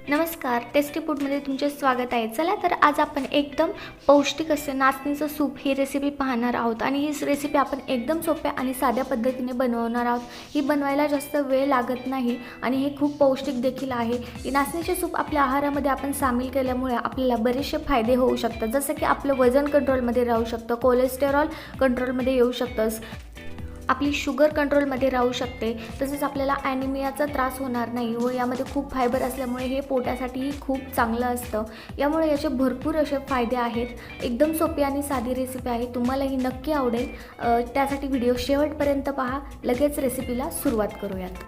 नमस्कार, टेस्टी फूडमध्ये तुमचे स्वागत आहे। चला तर आज आपण एकदम पौष्टिक असे नाचणीचं सूप ही रेसिपी पाहणार आहोत आणि ही रेसिपी आपण एकदम सोप्या आणि साध्या पद्धतीने बनवणार आहोत। ही बनवायला जास्त वेळ लागत नाही आणि हे खूप पौष्टिक देखील आहे। ही नाचणीचे सूप आपल्या आहारामध्ये आपण सामील केल्यामुळे आपल्याला बरेचसे फायदे होऊ शकतात, जसं की आपलं वजन कंट्रोलमध्ये राहू शकतं, कोलेस्टेरॉल कंट्रोलमध्ये येऊ शकतं, आपली शुगर कंट्रोलमध्ये राहू शकते, तसेच आपल्याला ॲनिमियाचा त्रास होणार नाही व यामध्ये खूप फायबर असल्यामुळे हे पोटासाठीही खूप चांगलं असतं। यामुळे याचे भरपूर असे फायदे आहेत। एकदम सोपी आणि साधी रेसिपी आहे, तुम्हालाही नक्की आवडेल। त्यासाठी व्हिडिओ शेवटपर्यंत पहा। लगेच रेसिपीला सुरुवात करूयात।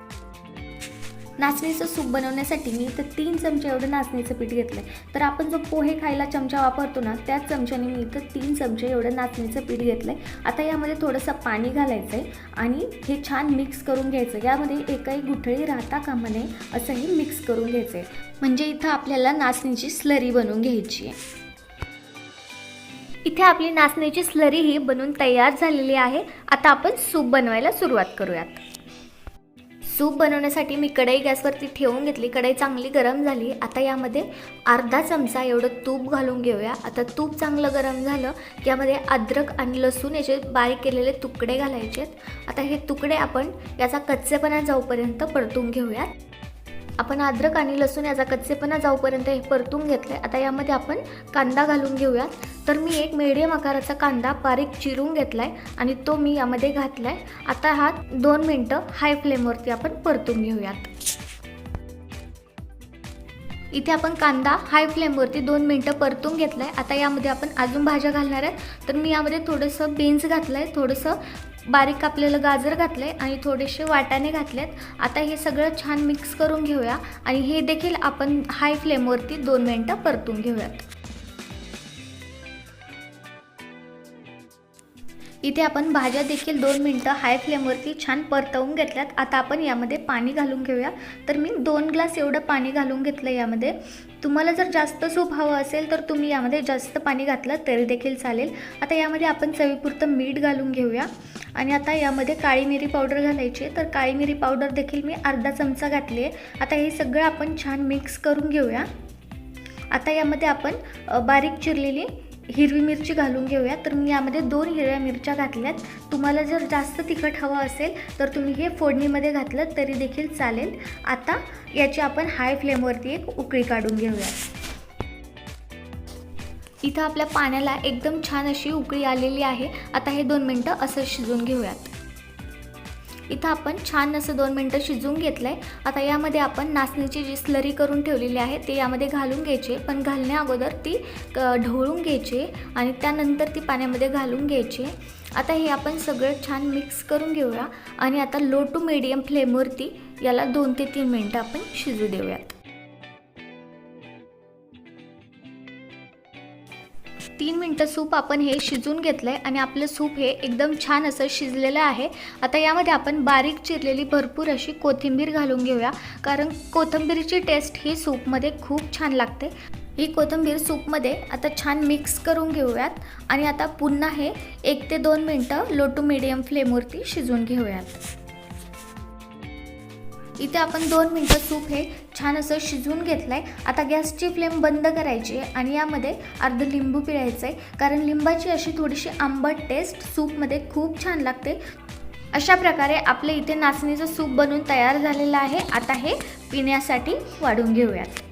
नाचणीचं सूप बनवण्यासाठी मी इथं 3 चमचे एवढं नाचणीचं पीठ घेतलं आहे। तर आपण जो पोहे खायला चमचा वापरतो ना, त्याच चमच्याने मी इथं 3 चमचे एवढं नाचणीचं पीठ घेतलं आहे। आता यामध्ये थोडंसं पाणी घालायचं आहे आणि हे छान मिक्स करून घ्यायचं। यामध्ये एकही गुठळी राहता कामा नये असंही मिक्स करून घ्यायचं आहे, म्हणजे इथं आपल्याला नाचणीची स्लरी बनवून घ्यायची आहे। इथे आपली नाचणीची स्लरी ही बनवून तयार झालेली आहे। आता आपण सूप बनवायला सुरुवात करूयात। सूप बनवण्यासाठी मी कढई गॅसवरती ठेवून घेतली। कढई चांगली गरम झाली। आता यामध्ये अर्धा चमचा एवढं तूप घालून घेऊया। आता तूप चांगलं गरम झालं की यामध्ये अद्रक आणि लसूण याचे बारीक केलेले तुकडे घालायचे आहेत। आता हे तुकडे आपण याचा कच्चेपणा जाऊपर्यंत परतून घेऊयात। आपण अद्रक आणि लसूण याचा कच्चेपणा जाऊपर्यंत हे परतून घेतलंय। आता यामध्ये आपण कांदा घालून घेऊयात। तर मी एक मीडियम आकाराचा कांदा बारीक चिरून घेतलाय आणि तो मी यामध्ये घातलाय। आता हा 2 मिनिटं हाय फ्लेमवरती आपण परतून घेऊयात। इथे आपण कांदा हाय फ्लेमवरती 2 मिनिटं परतून घेतलाय। आता यामध्ये आपण अजून भाज्या घालणार आहे। तर मी यामध्ये थोडंसं बीन्स घातलंय, थोडंसं बारीक कापलेलं गाजर घातलंय आणि थोडेसे वाटाणे घातलेत। आता हे सगळं छान मिक्स करून घेऊया आणि हे देखील आपण हाय फ्लेमवरती 2 मिनिटं परतून घेऊयात। इथे आपण भाज्या देखील 2 मिनिटं हाय फ्लेमवरती छान परतवून घेतल्यात। आता आपण यामध्ये पाणी घालून घेऊया। तर मी 2 ग्लास एवढं पाणी घालून घेतलं यामध्ये। तुम्हाला जर जास्त सूप हवं असेल तर तुम्ही यामध्ये जास्त पाणी घातलं तरी देखील चालेल। आता यामध्ये आपण चवीपुरतं मीठ घालून घेऊया आणि आता यामध्ये काळी मिरी पावडर घालायची। तर काळी मिरी पावडर देखील मी अर्धा चमचा घातली आहे। आता हे सगळं आपण छान मिक्स करून घेऊया। आता यामध्ये आपण बारीक चिरलेली हिरवी मिरची घालून घेऊया। तर मी यामध्ये 2 हिरव्या मिरच्या घातल्यात। तुम्हाला जर जास्त तिखट हवं असेल तर तुम्ही हे फोडणीमध्ये घातलं तरी देखील चालेल। आता याची आपण हाय फ्लेमवरती एक उकळी काढून घेऊया। इथं आपल्या पाण्याला एकदम छान अशी उकळी आलेली आहे। आता हे 2 मिनिटं असं शिजवून घेऊयात। इथं आपण छान असं 2 मिनिटं शिजवून घेतलंय। आता यामध्ये आपण नाचणीची जी स्लरी करून ठेवलेली आहे ते यामध्ये घालून घ्यायचे, पण घालण्या अगोदर ती ढवळून घ्यायची आणि त्यानंतर ती पाण्यामध्ये घालून घ्यायची। आता हे आपण सगळं छान मिक्स करून घेऊया आणि आता लो टू मीडियम फ्लेमवरती याला 2 ते 3 मिनिटं आपण शिजू देऊयात। 3 मिनिटं सूप आपण हे शिजून घेतलंय आणि आपलं सूप हे एकदम छान असं शिजलेलं आहे। आता यामध्ये आपण बारीक चिरलेली भरपूर अशी कोथिंबीर घालून घेऊया, कारण कोथिंबीरची टेस्ट ही सूपमध्ये खूप छान लागते। ही कोथिंबीर सूपमध्ये आता छान मिक्स करून घेऊयात आणि आता पुन्हा हे 1 ते 2 मिनिटं लो टू मीडियम फ्लेमवरती शिजवून घेऊयात। इथे आपण 2 मिनिटं सूप हे छान असं शिजवून घेतलंय। आता गॅसची फ्लेम बंद करायची आणि यामध्ये अर्ध लिंबू पिळायचं आहे, कारण लिंबाची अशी थोडीशी आंबट टेस्ट सूपमध्ये खूप छान लागते। अशा प्रकारे आपले इथे नाचणीचं सूप बनवून तयार झालेलं आहे। आता हे पिण्यासाठी वाढून घेऊयात।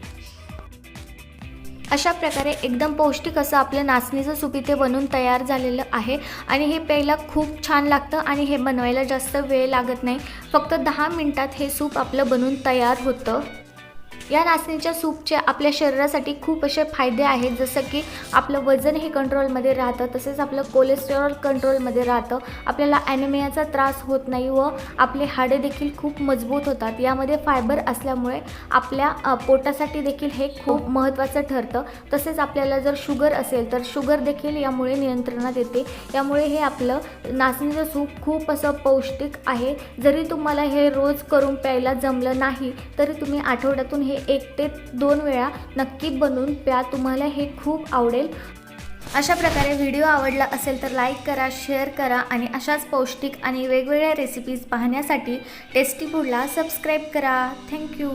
अशा प्रकारे एकदम पौष्टिक असं आपलं नाचणीचं सूप इथे बनवून तयार झालेलं आहे आणि हे प्यायला खूप छान लागतं आणि हे बनवायला जास्त वेळ लागत नाही। फक्त 10 मिनिटात हे सूप आपलं बनवून तयार होतं। या नाचणीच्या सूपचे आपल्या शरीरासाठी खूप असे फायदे आहेत, जसं की आपलं वजन हे कंट्रोलमध्ये राहतं, तसेच आपलं कोलेस्टेरॉल कंट्रोलमध्ये राहतं, आपल्याला ॲनिमियाचा त्रास होत नाही व आपले हाडे देखील खूप मजबूत होतात। यामध्ये फायबर असल्यामुळे आपल्या पोटासाठी देखील हे खूप महत्त्वाचं ठरतं। तसेच आपल्याला जर शुगर असेल तर शुगर देखील यामुळे नियंत्रणात येते। यामुळे हे आपलं नाचणीचं सूप खूप असं पौष्टिक आहे। जरी तुम्हाला हे रोज करून प्यायला जमलं नाही तरी तुम्ही आठवड्यातून हे 1 ते 2 वेळा नक्की बनवून प्या, तुम्हाला हे खूप आवडेल। अशा प्रकारे व्हिडिओ आवडला असेल तर लाईक करा, शेअर करा आणि अशाच पौष्टिक आणि वेगवेगळ्या रेसिपीज पाहण्यासाठी टेस्टी फूडला सबस्क्राईब करा। थँक्यू।